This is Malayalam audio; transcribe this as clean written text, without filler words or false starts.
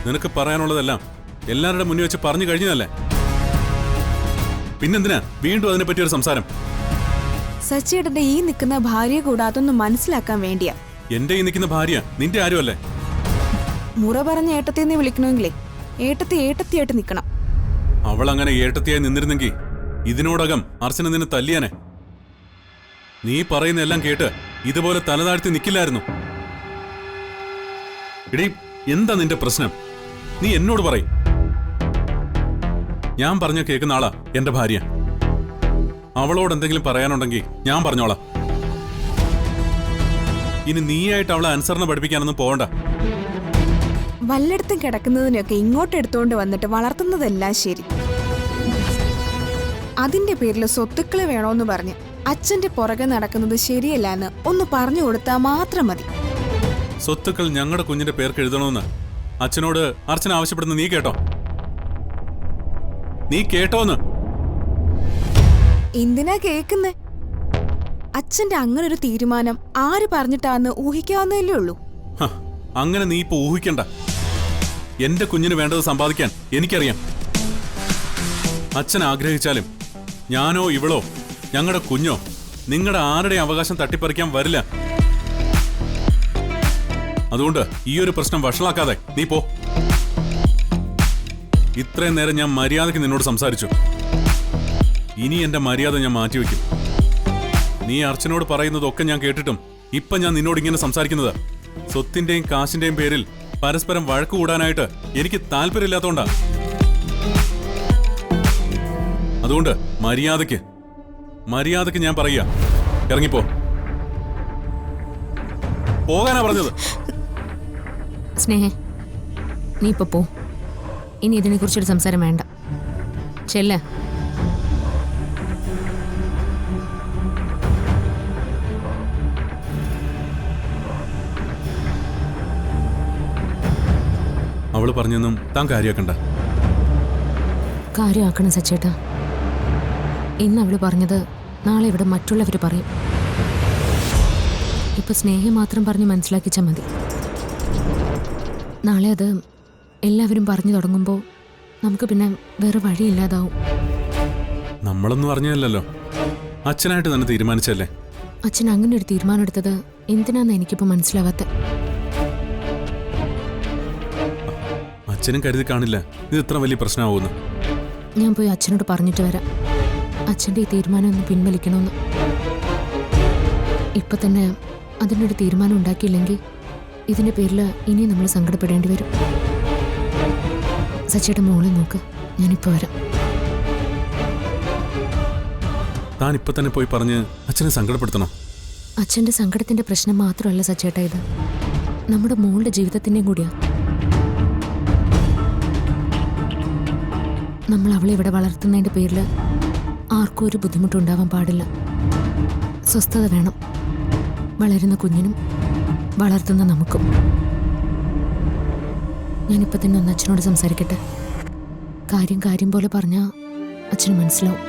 നിനക്ക് പറയാനുള്ളതെല്ലാം എല്ലാവരുടെ മുന്നിൽ വെച്ച് പറഞ്ഞു കഴിഞ്ഞതല്ലേ? പിന്നെന്തിനാ വീണ്ടും അതിനെ പറ്റിയൊരു സംസാരം? സച്ചിയേട്ടന്റെ ഈ നിൽക്കുന്ന ഭാര്യയെ കൂടെ അതൊന്ന് മനസ്സിലാക്കാൻ വേണ്ടിയാ. എന്റെ ഈ നിൽക്കുന്ന ഭാര്യ നിന്റെ ആരുമല്ലേ? മുറ പറഞ്ഞ ഏട്ടത്തിന്ന് വിളിക്കണമെങ്കിലേ ഏട്ടത്തിയായിട്ട് നിൽക്കണം. അവൾ അങ്ങനെ ഏട്ടത്തിയായി നിന്നിരുന്നെങ്കിൽ ഇതിനോടകം അർച്ചന നിന്നെ തല്ലിയാനെ. നീ പറയുന്ന എല്ലാം കേട്ട് ഇതുപോലെ തലതാഴ്ത്തി നിൽക്കില്ലായിരുന്നു. എടീ, എന്താ നിന്റെ പ്രശ്നം? നീ എന്നോട് പറയും. ഞാൻ പറഞ്ഞ കേൾക്കുന്ന ആളാ എന്റെ ഭാര്യ. അവളോട് എന്തെങ്കിലും പറയാനുണ്ടെങ്കിൽ ഞാൻ പറഞ്ഞോളാം. ഇനി നീയായിട്ട് അവളെ അനുസരണ പഠിപ്പിക്കാനൊന്നും പോകണ്ട. വല്ലയിടത്തും കിടക്കുന്നതിനൊക്കെ ഇങ്ങോട്ട് എടുത്തുകൊണ്ട് വന്നിട്ട് വളർത്തുന്നതെല്ലാം ശരി. അതിന്റെ പേരിൽ സ്വത്തുക്കള് വേണോന്ന് പറഞ്ഞ് അച്ഛന്റെ പുറകെ നടക്കുന്നത് ശരിയല്ല എന്ന് ഒന്ന് പറഞ്ഞു കൊടുത്താൽ മാത്രം മതി. സ്വത്തുക്കൾ ഞങ്ങളുടെ കുഞ്ഞിന്റെ പേർക്ക് എഴുതണമെന്ന് അച്ഛനോട് അർച്ചന ആവശ്യപ്പെടുന്ന നീ കേട്ടോ? നീ കേട്ടോന്ന്? എന്തിനാ കേക്കുന്നേ? അച്ഛന്റെ അങ്ങനെ ഒരു തീരുമാനം ആര് പറഞ്ഞിട്ടാന്ന് ഊഹിക്കാവുന്നതല്ലേ ഉള്ളൂ. അങ്ങനെ നീ ഇപ്പൊ ഊഹിക്കണ്ട. എന്റെ കുഞ്ഞിന് വേണ്ടത് സമ്പാദിക്കാൻ എനിക്കറിയാം. അച്ഛൻ ആഗ്രഹിച്ചാലും ഞാനോ ഇവളോ ഞങ്ങളുടെ കുഞ്ഞോ നിങ്ങളുടെ ആരുടെ അവകാശം തട്ടിപ്പറിക്കാൻ വരില്ല. അതുകൊണ്ട് ഈ ഒരു പ്രശ്നം വഷളാക്കാതെ നീ പോ. ഇത്രയും നേരം ഞാൻ മര്യാദയ്ക്ക് നിന്നോട് സംസാരിച്ചു. ഇനി എന്റെ മര്യാദ ഞാൻ മാറ്റിവെക്കും. നീ അർച്ചനോട് പറയുന്നതൊക്കെ ഞാൻ കേട്ടിട്ടും ഇപ്പൊ ഞാൻ നിന്നോട് ഇങ്ങനെ സംസാരിക്കുന്നത് സ്വത്തിന്റെയും കാശിന്റെയും പേരിൽ പരസ്പരം വഴക്ക് കൂടാനായിട്ട് എനിക്ക് താല്പര്യമില്ലാത്തോണ്ടാ. അതുകൊണ്ട് മര്യാദയ്ക്ക് ഞാൻ പറയുക, ഇറങ്ങിപ്പോ. പോകാനാ പറഞ്ഞത്. സ്നേഹ, നീ ഇപ്പൊ പോ. ഇനി ഇതിനെ കുറിച്ചൊരു സംസാരം വേണ്ട. ചെല്ല. അവള് പറഞ്ഞൊന്നും താൻ കാര്യമാക്കണ്ട. കാര്യമാക്കണം സച്ചേട്ടാ. ഇന്ന് അവള് പറഞ്ഞത് നാളെ ഇവിടെ മറ്റുള്ളവർ പറയും. ഇപ്പൊ സ്നേഹം മാത്രം പറഞ്ഞ് മനസ്സിലാക്കിച്ചാൽ മതി. നാളെ അത് എല്ലാവരും പറഞ്ഞു തുടങ്ങുമ്പോൾ നമുക്ക് പിന്നെ വേറെ വഴിയില്ലാതാവും. നമ്മളൊന്നും അറിഞ്ഞല്ലോ, അച്ഛനായിട്ട് തന്നെ തീരുമാനിച്ചല്ലേ. അച്ഛൻ അങ്ങനെ ഒരു തീരുമാനം എടുത്തത് എന്തിനാന്ന് എനിക്കിപ്പോ മനസ്സിലാവാത്ത. അച്ഛനും കരുതി കാണില്ല ഇത് ഇത്ര വലിയ പ്രശ്നമാവുന്നു. ഞാൻ പോയി അച്ഛനോട് പറഞ്ഞിട്ട് വരാം, അച്ഛൻ്റെ ഈ തീരുമാനം ഒന്ന് പിൻവലിക്കണമെന്ന്. ഇപ്പൊ തന്നെ അതിനൊരു തീരുമാനം ഉണ്ടാക്കിയില്ലെങ്കിൽ ഇതിന്റെ പേരിൽ ഇനിയും നമ്മൾ സങ്കടപ്പെടേണ്ടി വരും. സച്ചിയുടെ മോളെ നോക്ക്, ഞാനിപ്പോ വരാം. താൻ ഇപ്പൊ തന്നെ പോയി പറഞ്ഞ് അച്ഛനെ സങ്കടപ്പെടുത്തണോ? അച്ഛന്റെ സങ്കടത്തിന്റെ പ്രശ്നം മാത്രമല്ല സച്ചേട്ട, ഇത് നമ്മുടെ മോളുടെ ജീവിതത്തിന്റെയും കൂടിയാ. നമ്മൾ അവളെ ഇവിടെ വളർത്തുന്നതിന്റെ പേരിൽ ആർക്കും ഒരു ബുദ്ധിമുട്ടുണ്ടാവാൻ പാടില്ല. സ്വസ്ഥത വേണം, വളരുന്ന കുഞ്ഞിനും വളർത്തുന്ന നമുക്കും. ഞാനിപ്പോൾ തന്നെ ഒന്ന് അച്ഛനോട് സംസാരിക്കട്ടെ. കാര്യം പോലെ പറഞ്ഞാൽ അച്ഛന് മനസ്സിലാവും.